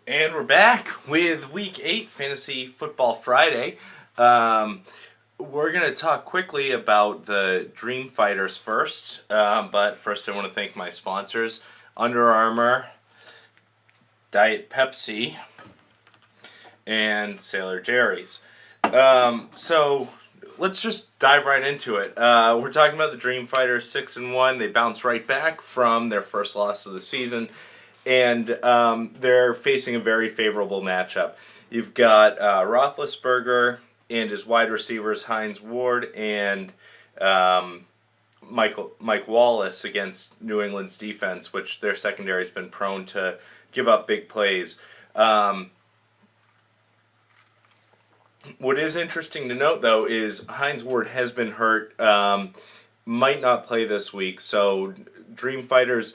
And we're back with Week 8 Fantasy Football Friday. Um, we're going to talk quickly about the Dream Fighters first. But first, I want to thank my sponsors Under Armour, Diet Pepsi, and Sailor Jerry's. So let's just dive right into it. We're talking about the Dream Fighters 6-1. They bounced right back from their first loss of the season. And they're facing a very favorable matchup. You've got Roethlisberger and his wide receivers Hines Ward and Mike Wallace against New England's defense, which their secondary has been prone to give up big plays. What is interesting to note, though, is Hines Ward has been hurt, might not play this week, so Dream Fighters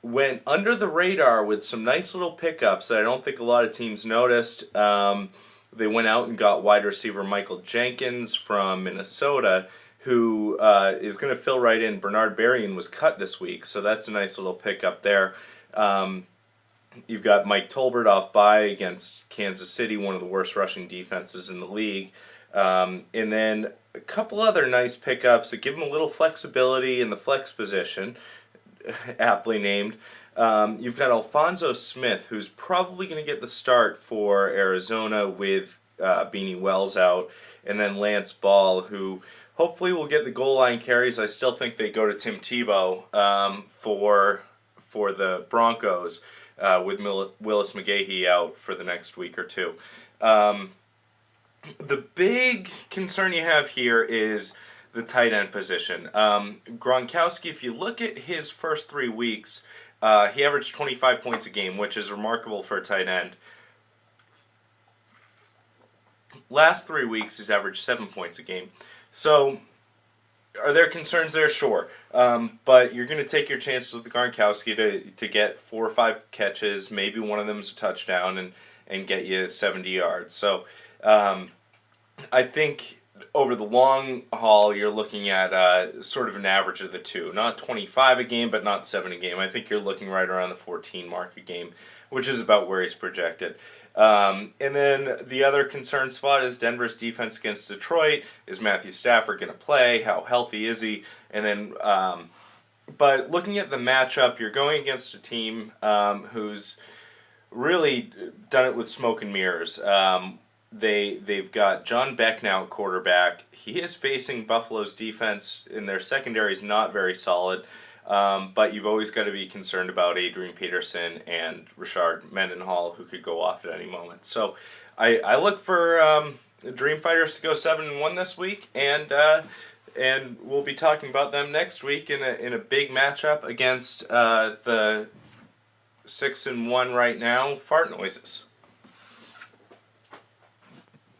went under the radar with some nice little pickups that I don't think a lot of teams noticed. They went out and got wide receiver Michael Jenkins from Minnesota, who is going to fill right in. Bernard Berrien was cut this week, so that's a nice little pickup there. You've got Mike Tolbert off bye against Kansas City, one of the worst rushing defenses in the league. And then a couple other nice pickups that give him a little flexibility in the flex position, aptly named. You've got Alfonso Smith, who's probably going to get the start for Arizona with Beanie Wells out, and then Lance Ball, who hopefully will get the goal line carries. I still think they go to Tim Tebow for the Broncos with Willis McGahee out for the next week or two. The big concern you have here is the tight end position. Gronkowski, if you look at his first 3 weeks, he averaged 25 points a game, which is remarkable for a tight end. Last 3 weeks, he's averaged 7 points a game. So, are there concerns there? Sure. But you're going to take your chances with Gronkowski to get 4 or 5 catches, maybe one of them is a touchdown, and get you 70 yards. So, I think over the long haul, you're looking at sort of an average of the two. Not 25 a game, but not 7 a game. I think you're looking right around the 14 mark a game, which is about where he's projected. And then the other concern spot is Denver's defense against Detroit. Is Matthew Stafford going to play? How healthy is he? And then, but looking at the matchup, you're going against a team who's really done it with smoke and mirrors. They've got John Beck now at quarterback. He is facing Buffalo's defense, and their secondary is not very solid. But you've always got to be concerned about Adrian Peterson and Rashard Mendenhall, who could go off at any moment. So I look for the Dream Fighters to go 7-1 this week, and we'll be talking about them next week in a big matchup against the 6-1 right now Fart Noises.